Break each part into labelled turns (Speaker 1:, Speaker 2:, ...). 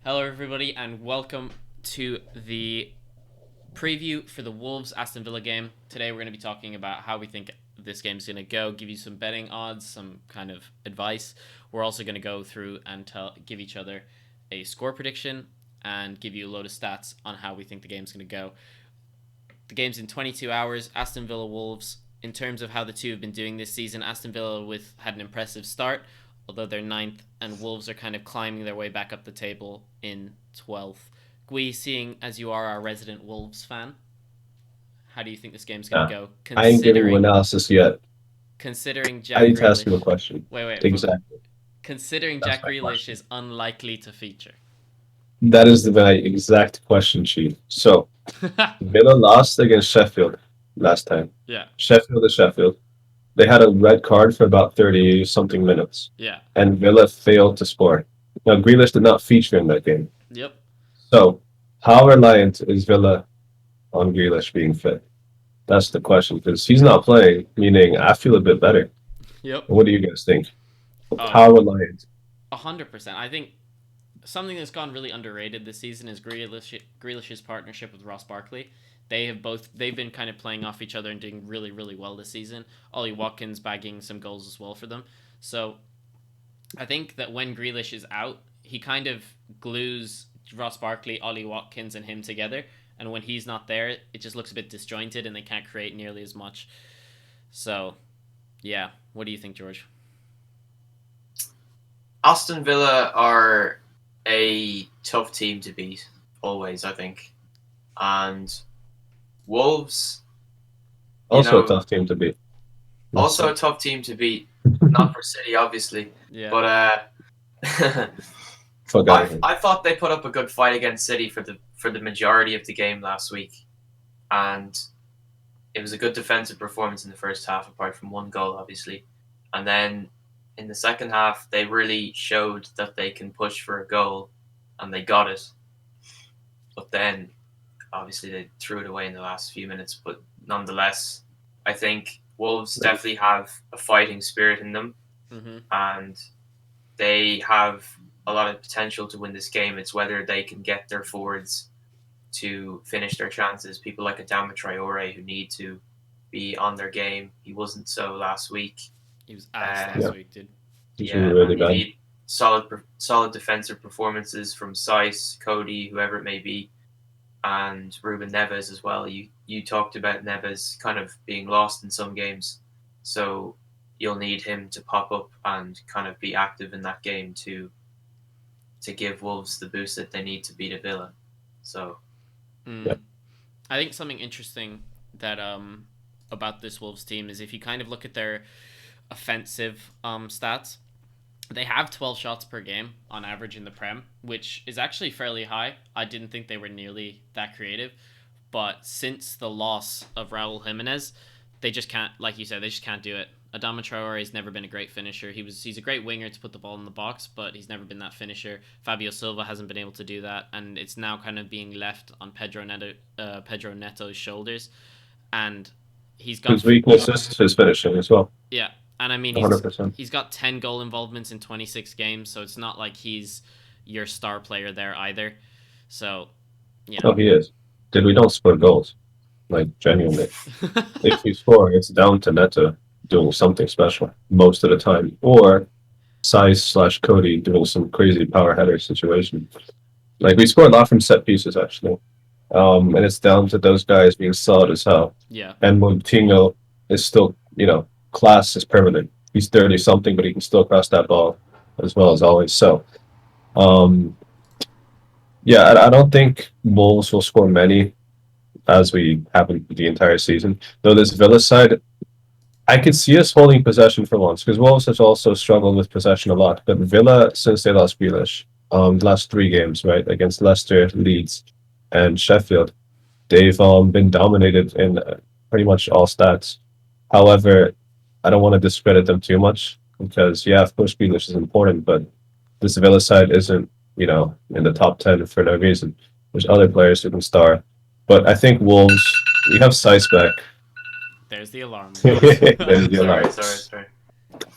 Speaker 1: Hello, everybody, and welcome to the preview for the Wolves Aston Villa game. Today, we're going to be talking about how we think this game is going to go, give you some betting odds, some kind of advice. We're also going to go through and give each other a score prediction and give you a load of stats on how we think the game's going to go. The game's in 22 hours. Aston Villa Wolves. In terms of how the two have been doing this season, Aston Villa had an impressive start, although they're ninth, and Wolves are kind of climbing their way back up the table in 12th. Gui, seeing as you are our resident Wolves fan, how do you think this game's going to
Speaker 2: Yeah.
Speaker 1: go?
Speaker 2: I ain't giving you analysis yet.
Speaker 1: Considering
Speaker 2: I
Speaker 1: Jack
Speaker 2: need to ask you a
Speaker 1: Grealish,
Speaker 2: question.
Speaker 1: but
Speaker 2: Exactly.
Speaker 1: considering
Speaker 2: That's
Speaker 1: Jack
Speaker 2: my
Speaker 1: Grealish
Speaker 2: question.
Speaker 1: is unlikely to feature.
Speaker 2: That is the very exact question, Chief. So, Villa lost against Sheffield last time.
Speaker 1: Yeah,
Speaker 2: Sheffield is Sheffield. They had a red card for about 30 something minutes,
Speaker 1: yeah,
Speaker 2: and Villa failed to score. Now, Grealish did not feature in that game.
Speaker 1: yep,
Speaker 2: So, how reliant is Villa on Grealish being fit? That's the question, because he's not playing, meaning I feel a bit better.
Speaker 1: yep.
Speaker 2: What do you guys think?
Speaker 1: Uh,
Speaker 2: How reliant?
Speaker 1: 100%. I think something that's gone really underrated this season is Grealish's partnership with Ross Barkley. They've been kind of playing off each other and doing really really well this season. Ollie Watkins bagging some goals as well for them. So I think that when Grealish is out, he kind of glues Ross Barkley, Ollie Watkins, and him together. And when he's not there, it just looks a bit disjointed, and they can't create nearly as much. So yeah, what do you think, George?
Speaker 3: Aston Villa are a tough team to beat, always, I think. And Wolves, you
Speaker 2: Also a
Speaker 3: know,
Speaker 2: tough team to beat. Let's
Speaker 3: also
Speaker 2: say.
Speaker 3: a tough team to beat. Not for City, obviously,
Speaker 1: Yeah,
Speaker 3: but
Speaker 2: Fuck out of here.
Speaker 3: I thought they put up a good fight against City for the majority of the game last week, and it was a good defensive performance in the first half, apart from one goal, obviously. And then in the second half, they really showed that they can push for a goal, and they got it. But then, obviously, they threw it away in the last few minutes. But nonetheless, I think Wolves definitely have a fighting spirit in them,
Speaker 1: mm-hmm.
Speaker 3: and they have a lot of potential to win this game. It's whether they can get their forwards to finish their chances. People like Adama Traore who need to be on their game. He wasn't so last week.
Speaker 1: He was ass
Speaker 3: Uh,
Speaker 1: last
Speaker 2: Yeah,
Speaker 1: week, dude.
Speaker 2: he's
Speaker 3: yeah,
Speaker 2: really
Speaker 3: and you
Speaker 2: bad.
Speaker 3: need solid defensive performances from Saiss, Cody, whoever it may be, and Ruben Neves as well. You talked about Neves kind of being lost in some games, so you'll need him to pop up and kind of be active in that game to give Wolves the boost that they need to beat a Villa. So
Speaker 2: Yeah.
Speaker 1: Mm. I think something interesting that about this Wolves team is if you kind of look at their offensive stats, they have 12 shots per game on average in the Prem, which is actually fairly high. I didn't think they were nearly that creative, but since the loss of Raul Jimenez, they just can't, like you said, they just can't do it. Adama Traore has never been a great finisher. He's a great winger to put the ball in the box, but he's never been that finisher. Fabio Silva hasn't been able to do that, and it's now kind of being left on Pedro Neto's shoulders, and he's got
Speaker 2: His weakness is his finishing as well.
Speaker 1: yeah, and I mean
Speaker 2: 100%.
Speaker 1: he's got 10 goal involvements in 26 games, so it's not like he's your star player there either. So you
Speaker 2: Oh,
Speaker 1: know,
Speaker 2: he is. Did we don't score goals? Like, genuinely. If we score, it's down to Neto doing something special most of the time. Or Size slash Cody doing some crazy power header situation. Like, we scored a lot from set pieces, actually. And it's down to those guys being solid as hell.
Speaker 1: yeah,
Speaker 2: And Moutinho is still, class is permanent. He's 30 something, but he can still cross that ball as well as always. So, um, yeah, I don't think Wolves will score many as we haven't the entire season. Though this Villa side, I could see us holding possession for once because Wolves has also struggled with possession a lot. But Villa, since they lost Grealish, the last three games, right, against Leicester, Leeds, and Sheffield, they've been dominated in pretty much all stats. However, I don't want to discredit them too much because, yeah, of course, Grealish is important, but this Villa side isn't, in the top 10 for no reason. There's other players who can star. But I think Wolves, we have Sice back.
Speaker 1: there's the alarm, boys.
Speaker 2: There's the
Speaker 3: sorry,
Speaker 2: alarm.
Speaker 3: sorry, sorry.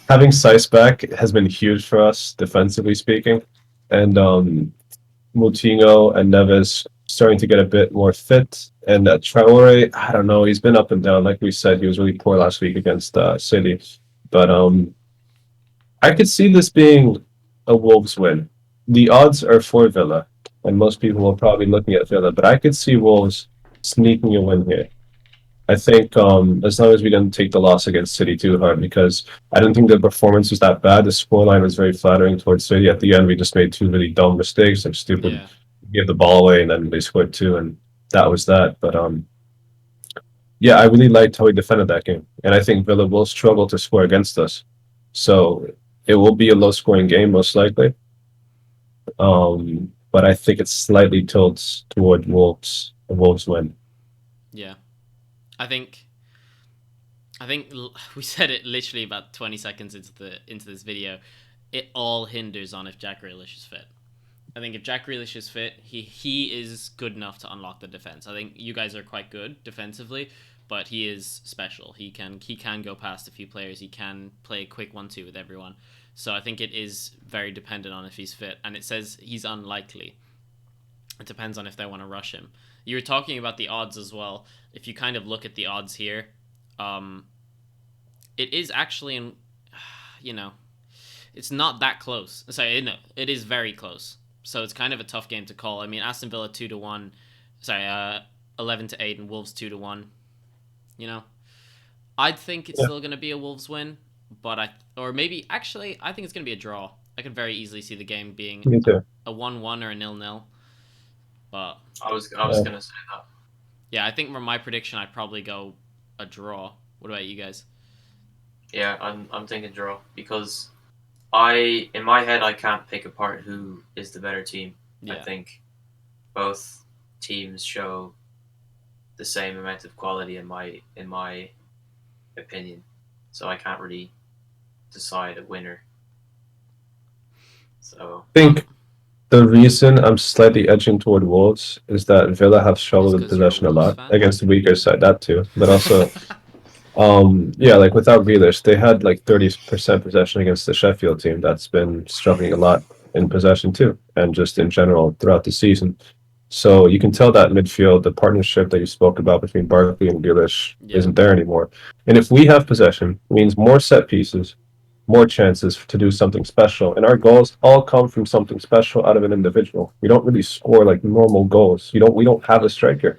Speaker 2: Having Sice back has been huge for us, defensively speaking. And Moutinho and Neves starting to get a bit more fit. And Traore, I don't know, he's been up and down. Like we said, he was really poor last week against City. But I could see this being a Wolves win. The odds are for Villa, and most people will probably be looking at Villa, but I could see Wolves sneaking a win here. I think as long as we didn't take the loss against City too hard, because I don't think the performance was that bad. The scoreline was very flattering towards City. At the end, we just made two really dumb mistakes, like stupid,
Speaker 1: Yeah.
Speaker 2: give the ball away, and then they scored two, and that was that. But yeah, I really liked how we defended that game, and I think Villa will struggle to score against us. So it will be a low-scoring game, most likely. But I think it slightly tilts toward Wolves. The Wolves win.
Speaker 1: Yeah. I think we said it literally about 20 seconds into this video. It all hinders on if Jack Grealish is fit. I think if Jack Grealish is fit, he is good enough to unlock the defense. I think you guys are quite good defensively, but he is special. He can go past a few players. He can play a quick 1-2 with everyone. So I think it is very dependent on if he's fit, and it says he's unlikely. It depends on if they want to rush him. You were talking about the odds as well. If you kind of look at the odds here, it is actually it's not that close. Sorry, no, it is very close. So it's kind of a tough game to call. I mean, Aston Villa 2-1, 11-8, and Wolves 2-1. I'd think it's still going to be a Wolves win, but I think it's going to be a draw. I could very easily see the game being a 1-1 or a 0-0. But
Speaker 3: I was gonna say that.
Speaker 1: Yeah, I think for my prediction, I'd probably go a draw. What about you guys?
Speaker 3: Yeah, I'm thinking draw because in my head I can't pick apart who is the better team.
Speaker 1: Yeah.
Speaker 3: I think both teams show the same amount of quality in my opinion. So I can't really decide a winner. So
Speaker 2: I think the reason I'm slightly edging toward Wolves is that Villa have struggled with
Speaker 1: 'cause you're a
Speaker 2: possession a
Speaker 1: Wolves
Speaker 2: lot
Speaker 1: fan?
Speaker 2: against the weaker side. That too, but also, yeah, like without Grealish, they had like 30% possession against the Sheffield team. That's been struggling a lot in possession too, and just in general throughout the season. So you can tell that midfield, the partnership that you spoke about between Barkley and Grealish,
Speaker 1: Yeah.
Speaker 2: isn't there anymore. And if we have possession, it means more set pieces, more chances to do something special. And our goals all come from something special out of an individual. We don't really score like normal goals. We don't have a striker.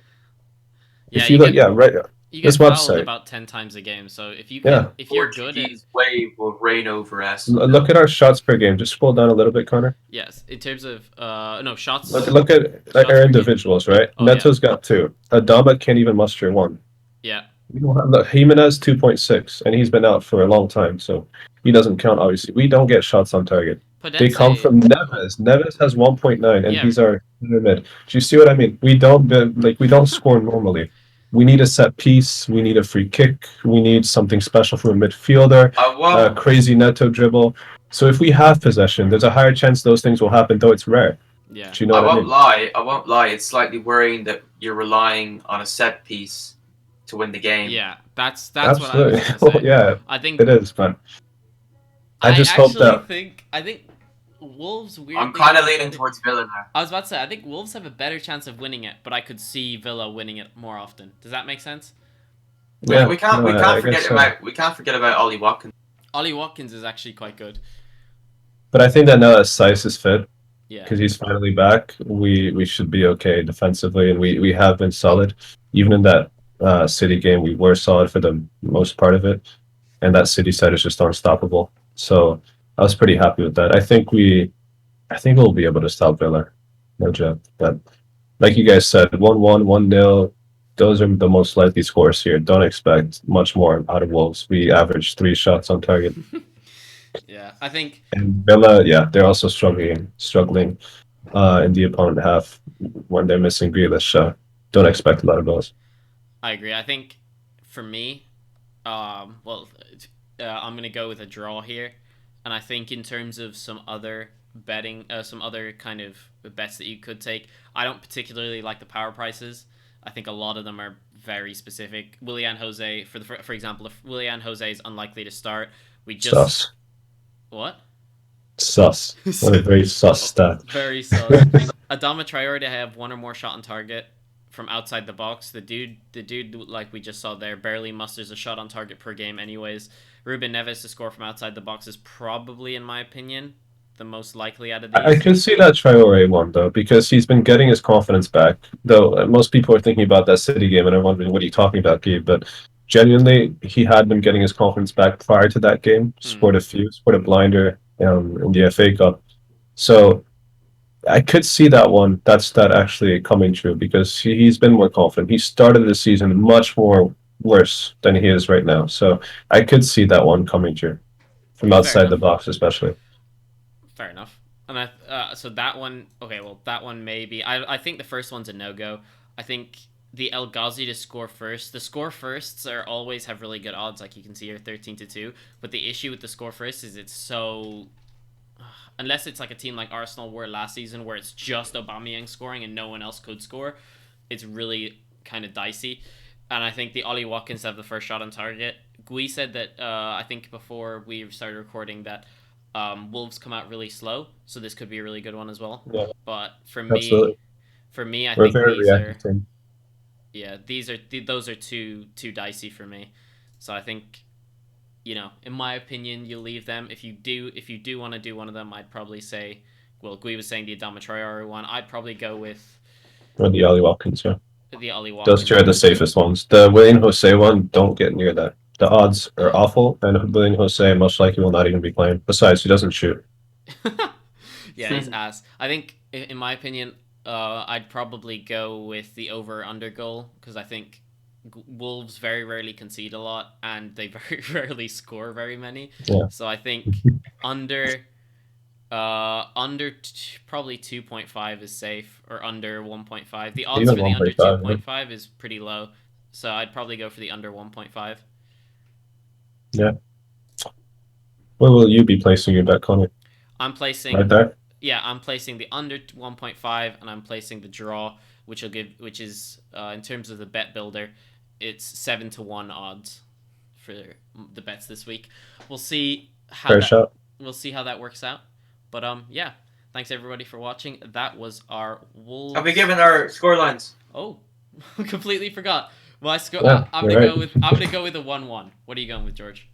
Speaker 1: Yeah,
Speaker 2: If you look, yeah, right.
Speaker 1: You
Speaker 2: This
Speaker 1: get fouled
Speaker 2: website,
Speaker 1: about 10 times a game. So if
Speaker 2: yeah.
Speaker 1: you're good at
Speaker 3: Portuguese wave will reign over Aston Villa.
Speaker 2: Look at our shots per game. Just scroll down a little bit, Connor.
Speaker 1: yes, in terms of no shots.
Speaker 2: Look at like
Speaker 1: Shots per
Speaker 2: our
Speaker 1: game.
Speaker 2: individuals, right?
Speaker 1: Oh,
Speaker 2: Neto's got 2. Adama can't even muster 1.
Speaker 1: Yeah,
Speaker 2: We don't have, look, Jimenez 2.6, and he's been out for a long time, so he doesn't count. Obviously, we don't get shots on target. They come from Neves. Neves has 1.9, and
Speaker 1: Yeah.
Speaker 2: he's our mid. Do you see what I mean? We don't score normally. We need a set piece. We need a free kick. We need something special from a midfielder. Crazy Neto dribble. So if we have possession, there's a higher chance those things will happen, though it's rare.
Speaker 1: Yeah.
Speaker 2: Do you know
Speaker 3: I
Speaker 2: what I
Speaker 3: won't
Speaker 2: mean?
Speaker 3: lie. I won't lie. It's slightly worrying that you're relying on a set piece to win the game.
Speaker 1: Yeah, that's what I was
Speaker 2: Absolutely.
Speaker 1: gonna say.
Speaker 2: Well, yeah,
Speaker 1: I think
Speaker 2: it is, but I just
Speaker 1: actually
Speaker 2: hope that
Speaker 1: think Wolves weirdly.
Speaker 3: I'm kind of leaning towards Villa now.
Speaker 1: I was about to say I think Wolves have a better chance of winning it, but I could see Villa winning it more often. Does that make sense?
Speaker 2: yeah,
Speaker 3: we can't
Speaker 2: no, I
Speaker 3: forget
Speaker 2: guess so.
Speaker 3: about Ollie Watkins.
Speaker 1: Ollie Watkins is actually quite good.
Speaker 2: But I think that now that Saiss is fit,
Speaker 1: Yeah.
Speaker 2: because he's finally back, we should be okay defensively, and we have been solid. Even in that City game, we were solid for the most part of it, and that City side is just unstoppable. So I was pretty happy with that. I think we'll be able to stop Villa, no joke. But like you guys said, 1-1, 1-0. Those are the most likely scores here. Don't expect much more out of Wolves. We averaged 3 shots on target.
Speaker 1: Yeah, I think.
Speaker 2: And Villa, yeah, they're also struggling in the opponent half when they're missing Grealish. Don't expect a lot of goals.
Speaker 1: I agree. I think for me, I'm gonna go with a draw here, and I think in terms of some other betting, some other kind of bets that you could take, I don't particularly like the power prices. I think a lot of them are very specific. Willian Jose, for example, if Willian Jose is unlikely to start, we just
Speaker 2: Sus.
Speaker 1: what?
Speaker 2: Sus. What a very sus stat.
Speaker 1: Very sus. Adama Traore to have one or more shot on target from outside the box. The dude, like we just saw there, barely musters a shot on target per game anyways. Ruben Neves to score from outside the box is probably, in my opinion, the most likely out of these.
Speaker 2: I could see that Traore one though, because he's been getting his confidence back. Though most people are thinking about that City game, and I'm wondering what are you talking about, Gabe? But genuinely, he had been getting his confidence back prior to that game. Scored a blinder in the FA Cup. So I could see that one. That actually coming true because he's been more confident. He started the season much more worse than he is right now. So I could see that one coming true from outside the box, especially.
Speaker 1: Fair enough. And so that one, okay, well, that one maybe. I think the first one's a no-go. I think the El Ghazi to score first. The score firsts are always have really good odds, like you can see here, 13-2. But the issue with the score first is it's so... Unless it's like a team like Arsenal were last season, where it's just Aubameyang scoring and no one else could score, it's really kind of dicey. And I think the Ollie Watkins have the first shot on target. Gui said that, I think before we started recording, that Wolves come out really slow, so this could be a really good one as well.
Speaker 2: Yeah,
Speaker 1: but for
Speaker 2: absolutely.
Speaker 1: me, I
Speaker 2: We're
Speaker 1: think
Speaker 2: very
Speaker 1: these
Speaker 2: reactive
Speaker 1: are
Speaker 2: team.
Speaker 1: yeah, those are too dicey for me. So I think, in my opinion, you'll leave them. If you do want to do one of them, I'd probably say, well, Gui was saying the Adama Traore one. I'd probably go with
Speaker 2: Or the Ollie Watkins, yeah.
Speaker 1: the Ollie Watkins.
Speaker 2: Those two are the safest ones. The William Jose one, don't get near that. The odds are awful, and William Jose most likely will not even be playing. Besides, he doesn't shoot.
Speaker 1: Yeah, he's ass. I think, in my opinion, I'd probably go with the over/under goal because I think Wolves very rarely concede a lot and they very rarely score very many.
Speaker 2: Yeah.
Speaker 1: So I think under probably 2.5 is safe, or under 1.5. The odds
Speaker 2: Even
Speaker 1: for the under
Speaker 2: 1.5,
Speaker 1: 2.5 is pretty low, so I'd probably go for the under 1.5.
Speaker 2: Yeah. Where will you be placing your bet, Connor?
Speaker 1: I'm placing
Speaker 2: right there.
Speaker 1: Yeah, I'm placing the under 1.5, and I'm placing the draw, which is in terms of the bet builder, it's 7-1 odds for the bets this week. We'll see how we'll see how that works out. But yeah, thanks everybody for watching. That was our Wolves.
Speaker 3: Have we given our scorelines?
Speaker 1: Oh, completely forgot. My score.
Speaker 2: Yeah,
Speaker 1: I'm gonna go with a 1-1. What are you going with, George?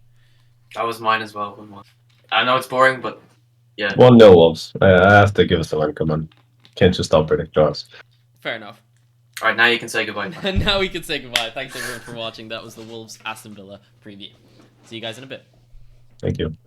Speaker 3: That was mine as well. 1-1. I know it's boring, but yeah.
Speaker 2: 1-0 Wolves. I have to give us the one. Come on, can't just stop predict draws.
Speaker 1: Fair enough.
Speaker 3: All right, now you can say goodbye.
Speaker 1: And now we can say goodbye. Thanks everyone for watching. That was the Wolves Aston Villa preview. See you guys in a bit.
Speaker 2: Thank you.